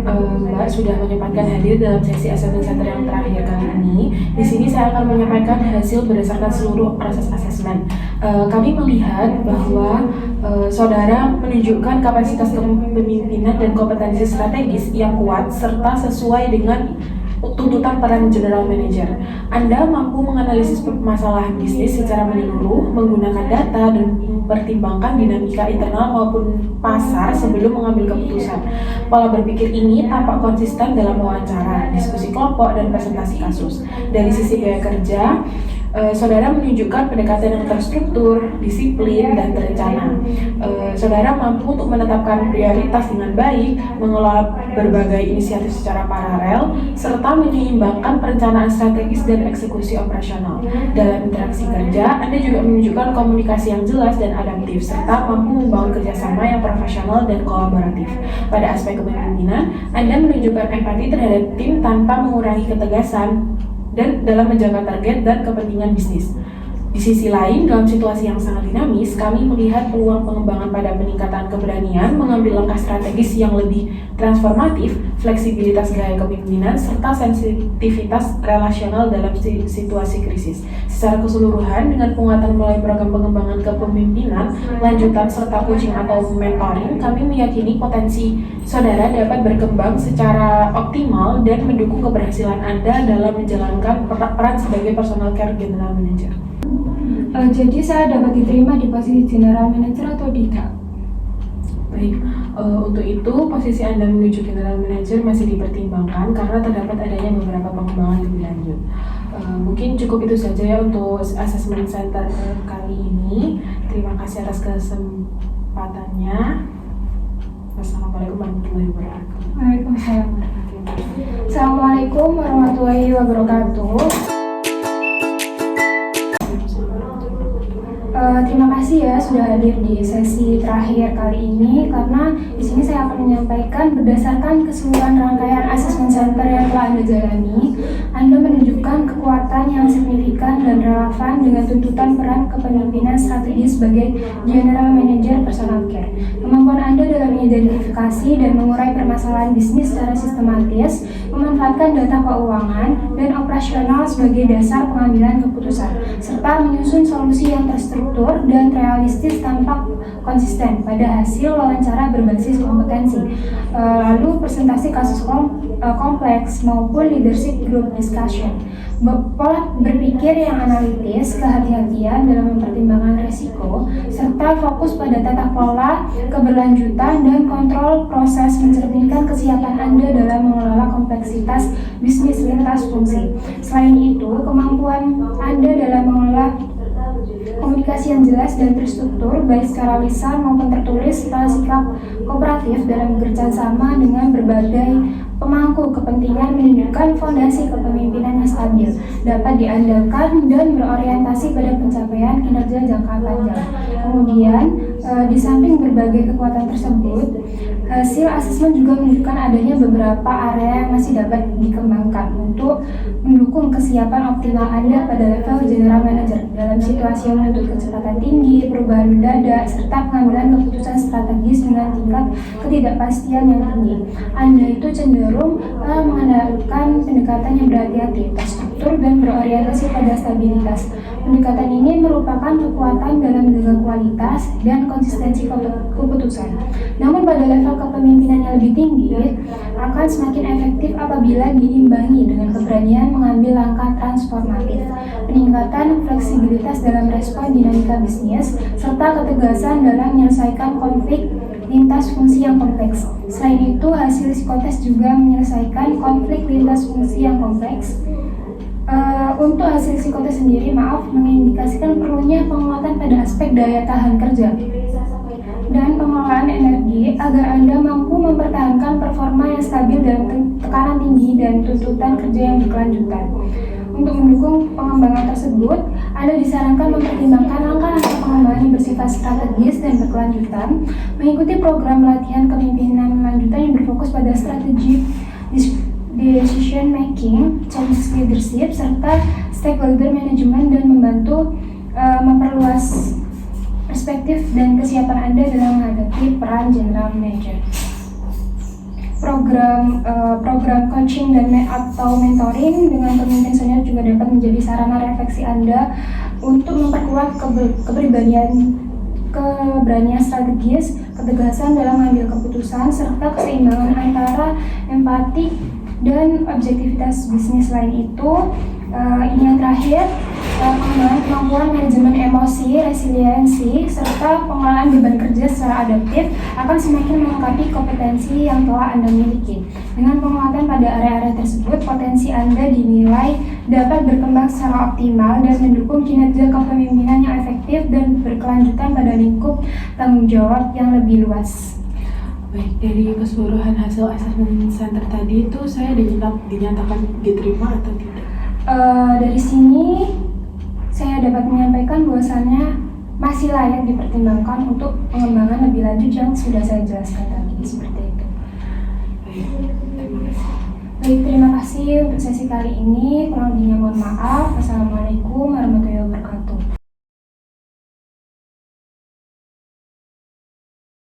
Mbak sudah menyempatkan hadir dalam sesi assessment center yang terakhir kali ini. Di sini saya akan menyampaikan hasil berdasarkan seluruh proses asesmen. Kami melihat bahwa saudara menunjukkan kapasitas kepemimpinan dan kompetensi strategis yang kuat serta sesuai dengan tuntutan peran General Manager. Anda mampu menganalisis permasalahan bisnis secara menyeluruh, menggunakan data dan mempertimbangkan dinamika internal maupun pasar sebelum mengambil keputusan. Pola berpikir ini tampak konsisten dalam wawancara, diskusi kelompok, dan presentasi kasus. Dari sisi gaya kerja, saudara menunjukkan pendekatan yang terstruktur, disiplin, dan terencana. Saudara mampu untuk menetapkan prioritas dengan baik, mengelola berbagai inisiatif secara paralel, serta menyeimbangkan perencanaan strategis dan eksekusi operasional. Dalam interaksi kerja, Anda juga menunjukkan komunikasi yang jelas dan adaptif, serta mampu membangun kerjasama yang profesional dan kolaboratif. Pada aspek kepemimpinan, Anda menunjukkan empati terhadap tim tanpa mengurangi ketegasan dan dalam menjaga target dan kepentingan bisnis. Di sisi lain, dalam situasi yang sangat dinamis, kami melihat peluang pengembangan pada peningkatan keberanian, mengambil langkah strategis yang lebih transformatif, fleksibilitas gaya kepemimpinan, serta sensitivitas relasional dalam situasi krisis. Secara keseluruhan, dengan penguatan melalui program pengembangan kepemimpinan, lanjutan serta coaching atau mentoring, kami meyakini potensi saudara dapat berkembang secara optimal dan mendukung keberhasilan Anda dalam menjalankan peran sebagai personal care general manager. Jadi saya dapat diterima di posisi general manager atau tidak? Baik, untuk itu posisi Anda menuju general manager masih dipertimbangkan karena terdapat adanya beberapa pengembangan lebih lanjut. Mungkin cukup itu saja ya untuk assessment center kali ini. Terima kasih atas kesempatannya. Wassalamualaikum warahmatullahi wabarakatuh. Waalaikumsalam. Assalamualaikum warahmatullahi wabarakatuh. Terima kasih ya sudah hadir di sesi terakhir kali ini, karena di sini saya akan menyampaikan berdasarkan keseluruhan rangkaian assessment center yang telah Anda jalani, Anda menunjukkan kekuatan yang signifikan dan relevan dengan tuntutan peran kepemimpinan strategis sebagai General Manager Personal Care. Kemampuan Anda dalam mengidentifikasi dan mengurai permasalahan bisnis secara sistematis, memanfaatkan data keuangan dan operasional sebagai dasar pengambilan keputusan, serta menyusun solusi yang terstruktur dan realistis tampak konsisten pada hasil wawancara berbasis kompetensi, lalu presentasi kasus kompleks maupun leadership group discussion. Pola berpikir yang analitis, kehati-hatian dalam mempertimbangkan risiko, serta fokus pada tata kelola, keberlanjutan, dan kontrol proses mencerminkan kesiapan Anda dalam mengelola kompleksitas bisnis lintas fungsi. Selain itu, kemampuan Anda dalam mengelola komunikasi yang jelas dan terstruktur, baik secara lisan maupun tertulis, serta sikap kooperatif dalam bekerja sama dengan berbagai pemangku kepentingan menunjukkan fondasi kepemimpinan yang stabil, dapat diandalkan dan berorientasi pada pencapaian kinerja jangka panjang. Kemudian, di samping berbagai kekuatan tersebut, hasil asesmen juga menunjukkan adanya beberapa area yang masih dapat dikembangkan untuk mendukung kesiapan optimal Anda pada level General Manager dalam situasi yang menuntut kecepatan tinggi, perubahan mendadak, serta pengambilan keputusan strategis dengan tingkat ketidakpastian yang tinggi. Anda itu cenderung mengandalkan pendekatan yang berhati-hati, terstruktur, dan berorientasi pada stabilitas. Pendekatan ini merupakan kekuatan dalam menjaga kualitas dan konsistensi keputusan. Namun pada level kepemimpinan yang lebih tinggi akan semakin efektif apabila diimbangi dengan keberanian mengambil langkah transformatif, peningkatan fleksibilitas dalam respon dinamika bisnis, serta ketegasan dalam menyelesaikan konflik lintas fungsi yang kompleks. Selain itu, hasil psikotes juga menyelesaikan konflik lintas fungsi yang kompleks. Untuk hasil psikotes sendiri, mengindikasikan perlunya penguatan pada aspek daya tahan kerja dan pengelolaan energi agar Anda mampu mempertahankan performa yang stabil dalam tekanan tinggi dan tuntutan kerja yang berkelanjutan. Untuk mendukung pengembangan tersebut, Anda disarankan mempertimbangkan langkah-langkah pengembangan yang bersifat strategis dan berkelanjutan, mengikuti program latihan kepemimpinan lanjutan yang berfokus pada strategi decision making, change leadership, serta stakeholder management, dan membantu memperluas perspektif dan kesiapan Anda dalam menghadapi peran General Manager. program coaching dan atau mentoring dengan pemimpin senior juga dapat menjadi sarana refleksi Anda untuk memperkuat keberanian strategis, ketegasan dalam mengambil keputusan, serta keseimbangan antara empati dan objektivitas bisnis. Selain itu, ini yang terakhir, pengembangan kemampuan manajemen emosi, resiliensi, serta pengelolaan beban kerja secara adaptif akan semakin melengkapi kompetensi yang telah Anda miliki. Dengan penguatan pada area-area tersebut, potensi Anda dinilai dapat berkembang secara optimal dan mendukung kinerja kepemimpinan yang efektif dan berkelanjutan pada lingkup tanggung jawab yang lebih luas. Baik, dari keseluruhan hasil asesmen center tadi itu saya dinyatakan diterima atau tidak? Dari sini saya dapat menyampaikan bahwasannya masih layak dipertimbangkan untuk pengembangan lebih lanjut yang sudah saya jelaskan tadi, seperti itu. Baik, terima kasih. Baik, terima kasih untuk sesi kali ini. Kurang lebihnya mohon maaf.